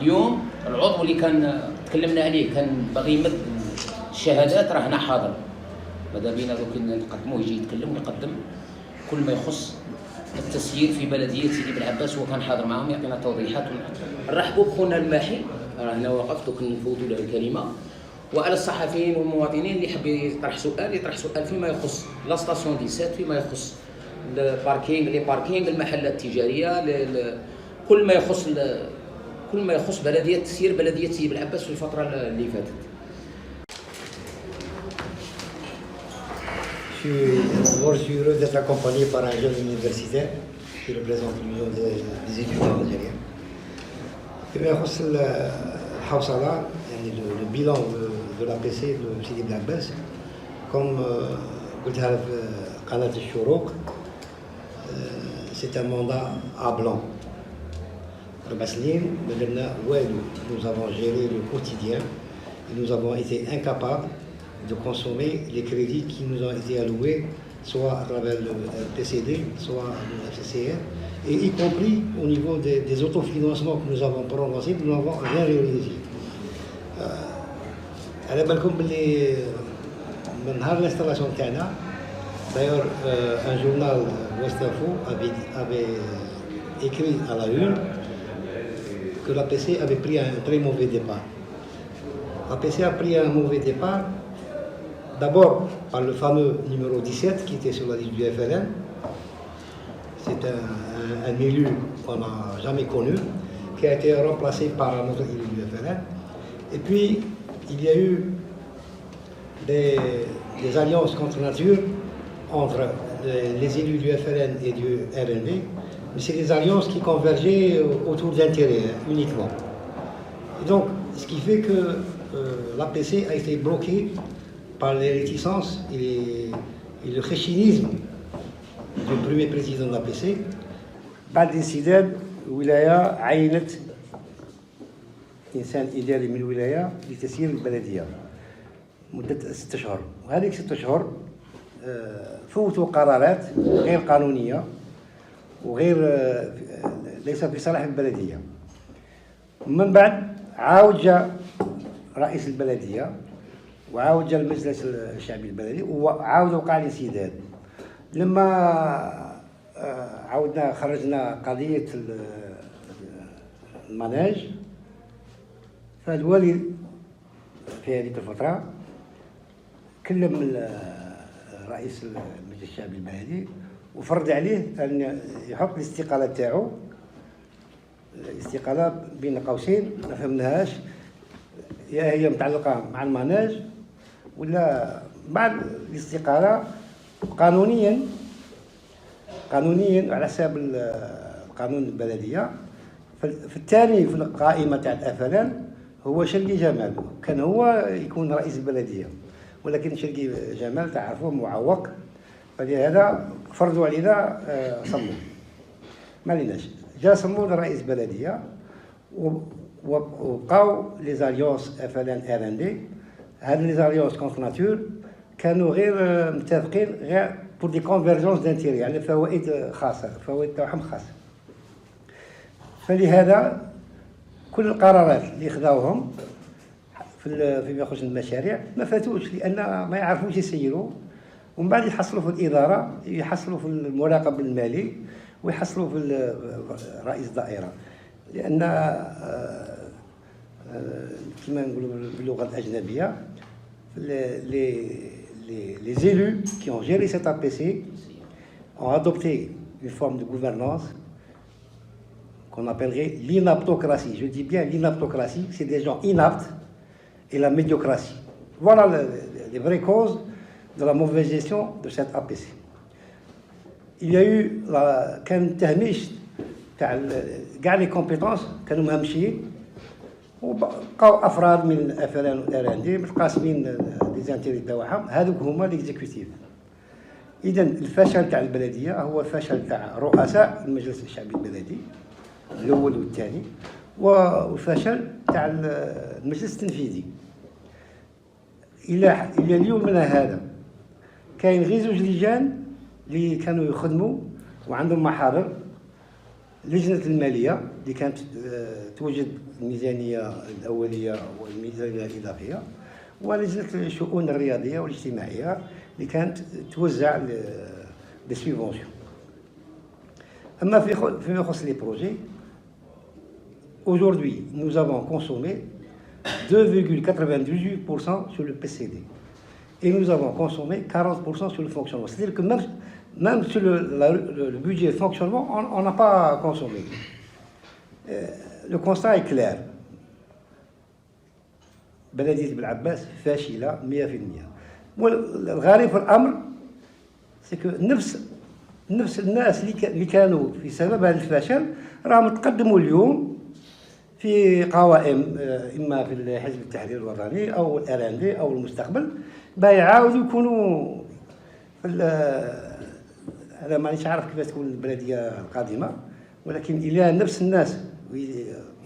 اليوم العضو اللي كان تكلمنا عليه كان باغي يمد الشهادات راه هنا حاضر، ماذا بينا دوك نقدموه يجي يتكلم ويقدم كل ما يخص التسيير في بلديه سيدي بن-عباس. هو كان حاضر معهم يعطينا توضيحات. نرحبوا بخونا الماحي راه هنا واقف، دوك نفوتوا له الكلمه. وعلى الصحفيين والمواطنين اللي يحب يطرح سؤال فيما يخص لا ستاسيون 17، فيما يخص الباركينغ، لي باركينغ، المحلات التجاريه، كل ما يخص تسيير بلديه سيدي بن-عباس في الفتره اللي فاتت. Je suis heureux d'être accompagné par un jeune universitaire qui représente l'Union des étudiants algériens. فيما يخص الحوصلة يعني le bilan de l'APC de Sidi Bn Abbas comme قلتها في قناة الشروق، c'est un mandat à blanc. 4 سنين ما درنا والو. Nous avons géré le quotidien et nous avons été incapables de consommer les crédits qui nous ont été alloués, soit à travers le PCD, soit le FCCR, et y compris au niveau des autofinancements que nous avons prononcés, nous n'avons rien réalisé. على بالكم باللي من نهار l'installation تاعنا d'ailleurs un journal Ouest Info avait écrit à la une que l'APC avait pris un très mauvais départ. L'APC a pris un mauvais départ d'abord par le fameux numéro 17 qui était sur la liste du FLN. C'est un élu qu'on n'a jamais connu, qui a été remplacé par un autre élu du FLN. Et puis, il y a eu des alliances contre nature entre les élus du FLN et du RND, mais c'est des alliances qui convergeaient autour d'intérêts uniquement. Et donc, ce qui fait que l'APC a été bloquée par les réticences et le réchinisme du premier président de l'APC. بعد انسداد الولاية عينت إنسان إداري من الولاية لتسيير البلدية مدة 6 أشهر، وهذه 6 أشهر فوتوا قرارات غير قانونية وغير ليس في صالح البلدية. من بعد عاود جاء رئيس البلدية وعاود جاء المجلس الشعبي البلدي وعاود وقع الانسداد. لما عاودنا خرجنا قضية المناج، فالوالي في هذه الفترة كلم رئيس المجلس الشعبي البلدي وفرض عليه أن يحط الاستقالة تاعو. الاستقالة بين قوسين ما فهمناهاش، يا هي متعلقة مع المناج ولا بعد الاستقالة قانونيا على حساب قانون البلدية. في الثاني في القائمة تاع الأفلان هو شرقي جمال، كان هو يكون رئيس البلدية، ولكن شرقي جمال تعرفوه معوق، فلهذا فرضوا علينا صمود. ما ليناش جا صمود رئيس بلدية وبقاو لي زاليونس أفلان RND. هاد لي زاليونس كونتر ناتور كانوا غير متفقين غير pour des convergences d'intérêts، يعني فوائد خاصة، فوائد تاعهم خاصة. فلهذا كل القرارات اللي خذاوهم فيما يخص المشاريع ما فاتوش، لأن ما يعرفوش يسيروا، ومن بعد يحصلوا في الإدارة، يحصلوا في المراقب المالي، ويحصلوا في رئيس الدائرة. لأن كما نقولوا باللغة الأجنبية les élus qui ont géré cette APC ont adopté une forme de gouvernance qu'on appellerait l'inaptocratie. Je dis bien l'inaptocratie, c'est des gens inaptes, et la médiocratie. Voilà les vraies causes de la mauvaise gestion de cette APC. Il y a eu كان تهميش تاع كاع لي كومبيتونس كانوا مهمشين، وبقاو افراد من الافلان والارندي متقاسمين لي زانتيري تاعهم، هذوك هما ليكزيكوتيف. اذا الفشل تاع البلديه هو الفشل تاع رؤساء المجلس الشعبي البلدي الاول والثاني، والفشل تاع المجلس التنفيذي. الى اليومنا هذا كاين غير 2 لجان اللي كانوا يخدموا وعندهم محاضر لجنة المالية اللي كانت توجد الميزانية الأولية والميزانية الإضافية، ولجنة الشؤون الرياضية والاجتماعية اللي كانت توزع des subventions. أما فيما يخص les projets, aujourd'hui, nous avons consommé 2,98% sur le PCD. Et nous avons consommé 40% sur le fonctionnement. C'est-à-dire que même sur le budget de fonctionnement, on n'a pas consommé. Le constat est clair. بلدية بالعباس فاشلة 100%. والغريب في الأمر c'est que نفس الناس اللي كانوا في سبب هذا الفشل راهم تقدموا اليوم في قوائم اما في حزب التحرير الوطني او الRND او المستقبل باش يعاودوا يكونوا انا مانيش عارف كيف تكون البلديه القادمه، ولكن الى نفس الناس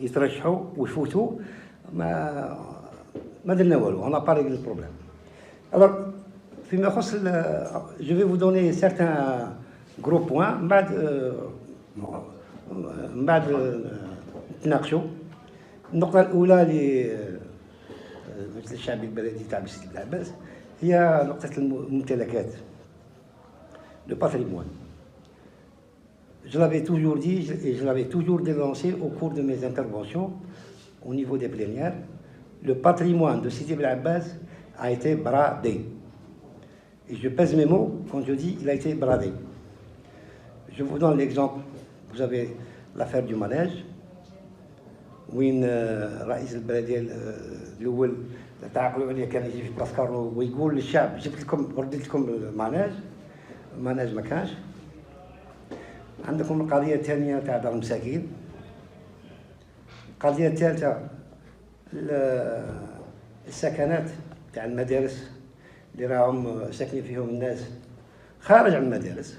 يترشحوا ويفوتوا ما درنا والو. On n'a pas réglé le problème. Alors فيما يخص je vais vous donner certains gros points من بعد نتناقشوا. النقطة الأولى للمجلس الشعبي البلدي تاع سيدي بلعباس هي نقطة الممتلكات، le patrimoine. Je l'avais toujours dit et je l'avais toujours dénoncé au cours de mes interventions au niveau des plénières. Le patrimoine de Sidi Bel-Abbas a été bradé. Et je pèse mes mots quand je dis il a été bradé. Je vous donne l'exemple. Vous avez l'affaire du manège. وين رئيس البلديه الاول تعقلوا عليه كان يجي في باسكار ويقول للشعب جبت لكم رديت لكم الماناج ما كانش. عندكم القضيه الثانيه تاع دار المساكين. القضيه الثالثه السكنات تاع المدارس اللي راهم ساكنين فيهم الناس خارج عن المدارس.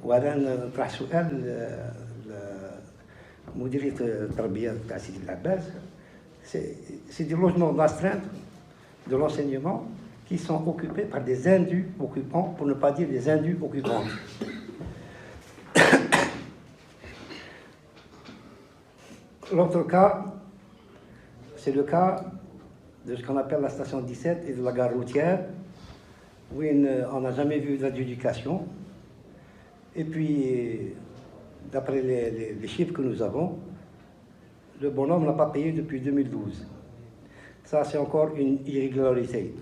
وهذا نطرح سؤال مديرية التربية تاع سيدي العباس. C'est des logements d'astreinte de l'enseignement qui sont occupés par des indus occupants, pour ne pas dire des indus occupants. L'autre cas, c'est le cas de ce qu'on appelle la station 17 et de la gare routière, où on n'a jamais vu d'adjudication. Et puis, d'après les chiffres que nous avons, le bonhomme n'a pas payé depuis 2012. Ça, c'est encore une irrégularité.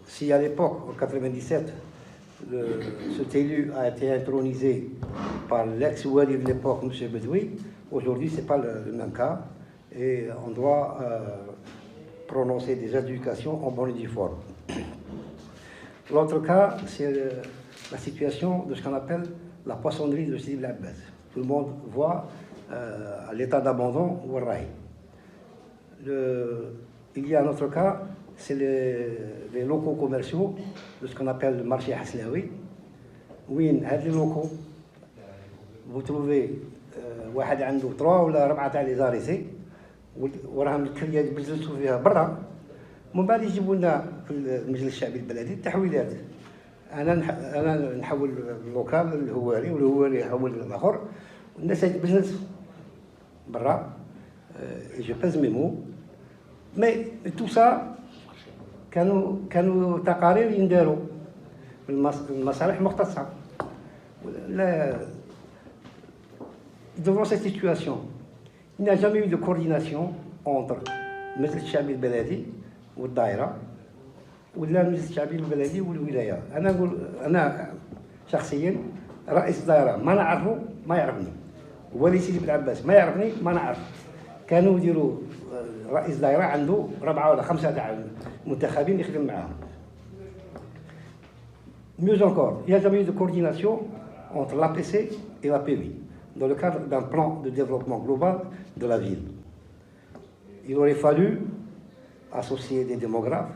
Si à l'époque, en 1997, cet élu a été intronisé par l'ex-wali de l'époque, M. Bedoui, aujourd'hui, ce n'est pas le même cas. Et on doit prononcer des adjudications en bonne et due forme. L'autre cas, c'est la situation de ce qu'on appelle la poissonnerie de Sidi Bel-Abbas. Tout le monde voit l'état d'abandon ou rail. Il y a un autre cas, c'est les locaux commerciaux de ce qu'on appelle le marché Haslaoui. Oui, les locaux, vous trouvez واحد عنده 3 ولا 4 تاع لي زاريسي وراهم الكريات بيجلسوا فيها برا، من بعد يجيبوا لنا في المجلس الشعبي البلدي التحويلات. انا نحول اللوكال للهواري والهواري يحول للاخر والناس بزنس برا. جو باز مي مو مي تو سا كانوا تقارير ينداروا المصالح المختصه. لا devant cette situation, il n'y a jamais eu de coordination entre المجلس الشعبي البلدي والدائره ولا المجلس الشعبي البلدي والولايه. انا نقول انا شخصيا رئيس الدائره ما نعرفه ما يعرفني، ولي سيدي بلعباس ما يعرفني ما نعرف. كانوا يديروا رئيس دائره عنده 4 ولا 5 تاع منتخبين يخدم معاهم. Mieux encore, il n'y a jamais eu de coordination entre l'APC et la PV dans le cadre d'un plan de développement global de la ville. Il aurait fallu associer des démographes,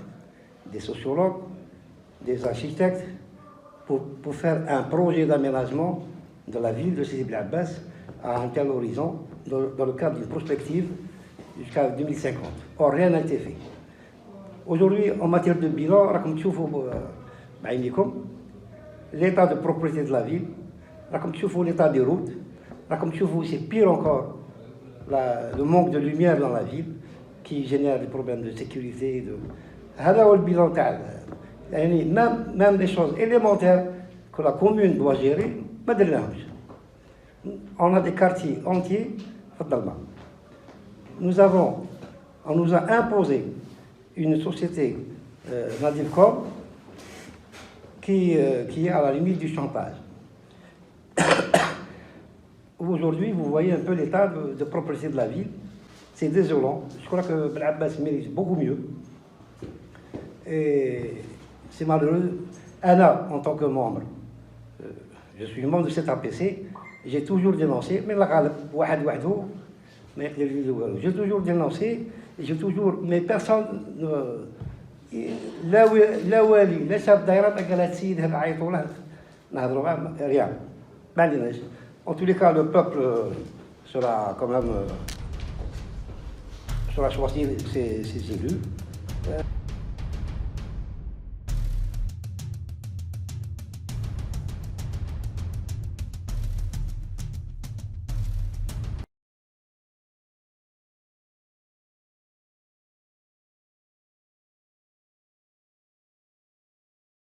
des sociologues, des architectes pour faire un projet d'aménagement de la ville de Sidi Bel-Abbas à un tel horizon dans le cadre d'une prospective jusqu'à 2050. Or, rien n'a été fait. Aujourd'hui, en matière de bilan, comme tu vois, l'état de propriété de la ville, راكم تشوفوا l'état des routes, راكم تشوفوا c'est pire encore le manque de lumière dans la ville qui génère des problèmes de sécurité. هذا هو البيلان تاع يعني même les choses élémentaires que la commune doit gérer ما درناهمش. On a des quartiers entiers في الظلمة. On nous a imposé une société Nadilcom qui est à la limite du chantage. Aujourd'hui, vous voyez un peu l'état de propriété de la ville. C'est désolant. Je crois que Bel'Abbas mérite beaucoup mieux. Et c'est malheureux. Anna, en tant que membre, je suis membre de cet APC, j'ai toujours dénoncé, mais j'ai toujours dénoncé, mais personne لا والي لا شاب دايره قال هاد السيد هذا عيطوا له نهضروا ريان ما عندناش. En tous les cas, le peuple sera quand même choisir ses élus.